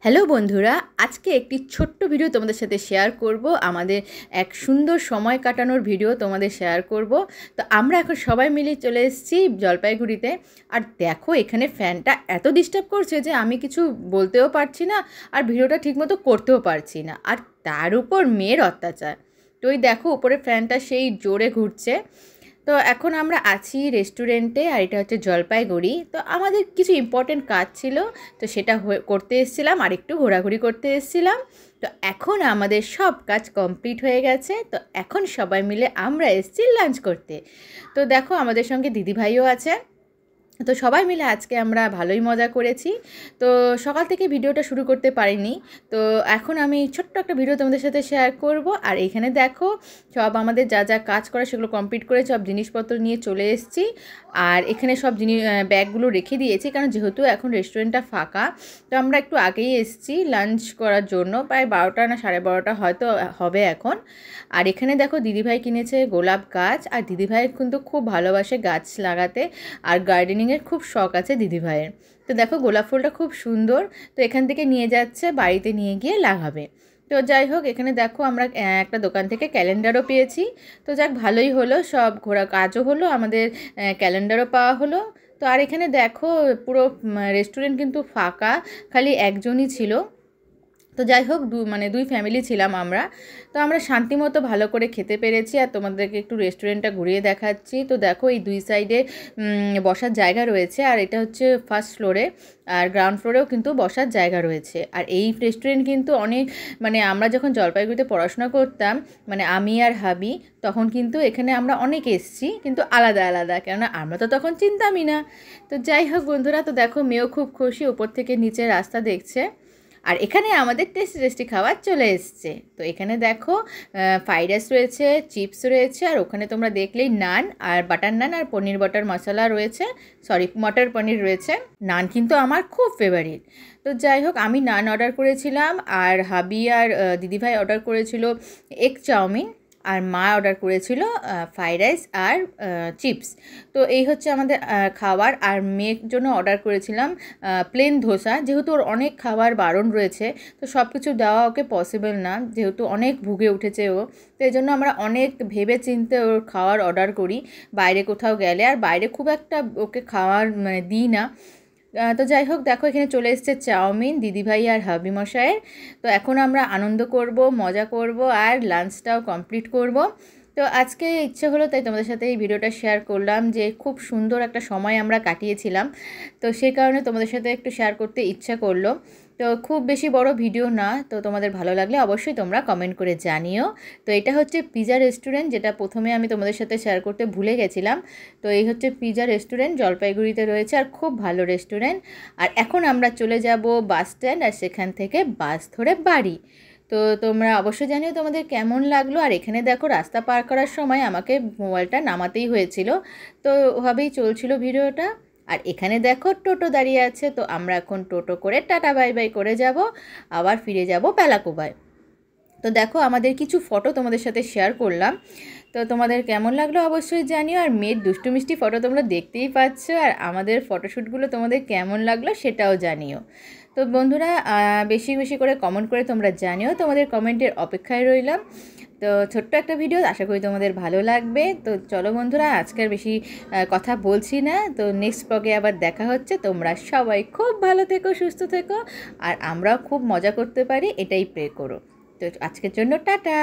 Hello বন্ধুরা, আজকে একটি ছোট্ট ভিডিও তোমাদের সাথে শেয়ার করব। আমাদের এক সুন্দর সময় কাটানোর ভিডিও তোমাদের শেয়ার করব। তো আমরা এখন সবাই মিলে চলে এসেছি জলপাইগুড়িতে। আর দেখো, এখানে ফ্যানটা এত ডিস্টার্ব করছে যে আমি কিছু বলতেও পারছি না, আর ভিডিওটা ঠিকমতো করতেও পারছি না। আর তার উপর মেয়ের অত্যাচার। তো ওই দেখো, উপরে ফ্যানটা সেই জোরে ঘুরছে। তো এখন আমরা আছি রেস্টুরেন্টে, আর এটা হচ্ছে জলপাইগুড়ি। তো আমাদের কিছু ইম্পর্টেন্ট কাজ ছিল, তো সেটা করতে এসেছিলাম, আর একটু ঘোরাঘুরি করতে এসেছিলাম। তো এখন আমাদের সব কাজ কমপ্লিট হয়ে গেছে। তো এখন সবাই মিলে আমরা এসেছি লাঞ্চ করতে। তো দেখো, আমাদের সঙ্গে দিদিভাইও আছে। তো সবাই মিলে আজকে আমরা ভালোই মজা করেছি। তো সকাল থেকে ভিডিওটা শুরু করতে পারিনি, তো এখন আমি ছোট্ট একটা ভিডিও তোমাদের সাথে শেয়ার করব। আর এইখানে দেখো, সব আমাদের যা যা কাজ করা সেগুলো কমপ্লিট করে সব জিনিসপত্র নিয়ে চলে এসেছি। আর এখানে সব ব্যাগগুলো রেখে দিয়েছি, কারণ যেহেতু এখন রেস্টুরেন্টটা ফাঁকা। তো আমরা একটু আগেই এসেছি লাঞ্চ করার জন্য, প্রায় 12টা না 12:30 হয়তো হবে এখন। আর এখানে দেখো, দিদিভাই কিনেছে গোলাপ গাছ। আর দিদিভাই কিন্তু খুব ভালোবাসে গাছ লাগাতে, আর গার্ডেনিংয়ের খুব শখ আছে দিদিভাইয়ের। তো দেখো, গোলাপ ফুলটা খুব সুন্দর। তো এখান থেকে নিয়ে যাচ্ছে, বাড়িতে নিয়ে গিয়ে লাগাবে। তো যাই হোক, এখানে দেখো আমরা একটা দোকান থেকে ক্যালেন্ডারও পেয়েছি। তো যাক, ভালোই হলো, সব ঘোরা কাজও হলো, আমাদের ক্যালেন্ডারও পাওয়া হলো। তো আর এখানে দেখো, পুরো রেস্টুরেন্ট কিন্তু ফাঁকা, খালি একজনই ছিল। তো যাই হোক, দুই ফ্যামিলি ছিলাম আমরা। তো আমরা শান্তিমতো ভালো করে খেতে পেরেছি, আর তোমাদেরকে একটু রেস্টুরেন্টটা ঘুরিয়ে দেখাচ্ছি। তো দেখো, এই দুই সাইডে বসার জায়গা রয়েছে, আর এটা হচ্ছে ফার্স্ট ফ্লোরে, আর গ্রাউন্ড ফ্লোরেও কিন্তু বসার জায়গা রয়েছে। আর এই রেস্টুরেন্ট কিন্তু অনেক, আমরা যখন জলপাইগুড়িতে পড়াশোনা করতাম, আমি আর হাবি, তখন কিন্তু এখানে আমরা অনেক এসেছি, কিন্তু আলাদা আলাদা, কেননা আমরা তো তখন চিনতামই না। তো যাই হোক বন্ধুরা, তো দেখো, মেয়েও খুব খুশি, উপর থেকে নিচে রাস্তা দেখছে। আর এখানে আমাদের টেস্টি টেস্টি খাবার চলে এসছে। তো এখানে দেখো, ফ্রাইড রাইস রয়েছে, চিপস রয়েছে, আর ওখানে তোমরা দেখলেই নান, আর বাটার নান, আর পনির বাটার মশলা রয়েছে, সরি মটর পনির রয়েছে। নান কিন্তু আমার খুব ফেভারিট। তো যাই হোক, আমি নান অর্ডার করেছিলাম, আর হাবি আর দিদিভাই অর্ডার করেছিল এগ চাউমিন, আর মা অর্ডার করেছিল ফ্রাইড রাইস আর চিপস। তো এই হচ্ছে আমাদের খাবার। আর মেয়ের জন্য অর্ডার করেছিলাম প্লেন ধোসা, যেহেতু ওর অনেক খাবার বারণ রয়েছে, তো সব কিছু দেওয়া ওকে পসিবল না, যেহেতু অনেক ভুগে উঠেছে ও। তো এই জন্য আমরা অনেক ভেবে চিন্তে ওর খাওয়ার অর্ডার করি বাইরে কোথাও গেলে, আর বাইরে খুব একটা ওকে খাওয়ার দিই না। তো যাই হোক, দেখো, এখানে চলে এসেছে চাউমিন দিদিভাই আর হাবি মশাইয়ের। তো এখন আমরা আনন্দ করব, মজা করব, আর লাঞ্চটাও কমপ্লিট করব। তো আজকে ইচ্ছে হলো, তাই তোমাদের সাথে এই ভিডিওটা শেয়ার করলাম, যে খুব সুন্দর একটা সময় আমরা কাটিয়েছিলাম। তো সেই কারণে তোমাদের সাথে একটু শেয়ার করতে ইচ্ছা করলো। তো খুব বেশি বড় ভিডিও না, তো তোমাদের ভালো লাগলে অবশ্যই তোমরা কমেন্ট করে জানিও। তো এটা হচ্ছে পিজা রেস্টুরেন্ট, যেটা প্রথমে আমি তোমাদের সাথে শেয়ার করতে ভুলে গেছিলাম। তো এই হচ্ছে পিজা রেস্টুরেন্ট, জলপাইগুড়িতে রয়েছে, আর খুব ভালো রেস্টুরেন্ট। আর এখন আমরা চলে যাব বাস স্ট্যান্ড, আর সেখান থেকে বাস ধরে বাড়ি। তো তোমরা অবশ্যই জানিও তোমাদের কেমন লাগলো। আর এখানে দেখো, রাস্তা পার করার সময় আমাকে মোবাইলটা নামাতেই হয়েছিল, তো ওভাবেই চলছিল ভিডিওটা। আর এখানে দেখো, টোটো দাঁড়িয়ে আছে। তো আমরা এখন টোটো করে টাটা বাই বাই করে যাব, আবার ফিরে যাব বেলাকোবায়। তো দেখো, আমাদের কিছু ফটো তোমাদের সাথে শেয়ার করলাম। তো তোমাদের কেমন লাগলো অবশ্যই জানিও। আর মেয়ের দুষ্টু মিষ্টি ফটো তোমরা দেখতেই পাচ্ছ, আর আমাদের ফটোশ্যুটগুলো তোমাদের কেমন লাগলো সেটাও জানিও। তো বন্ধুরা, বেশি বেশি করে কমেন্ট করে তোমরা জানিও, তোমাদের কমেন্টের অপেক্ষায় রইলাম। তো ছোট্ট একটা ভিডিও, আশা করি তোমাদের ভালো লাগবে। তো চলো বন্ধুরা, আজকের বেশি কথা বলছি না। তো নেক্সট ব্লগে আবার দেখা হচ্ছে। তোমরা সবাই খুব ভালো থেকো, সুস্থ থেকো, আর আমরাও খুব মজা করতে পারি, এটাই প্রে করো। তো আজকের জন্য টাটা।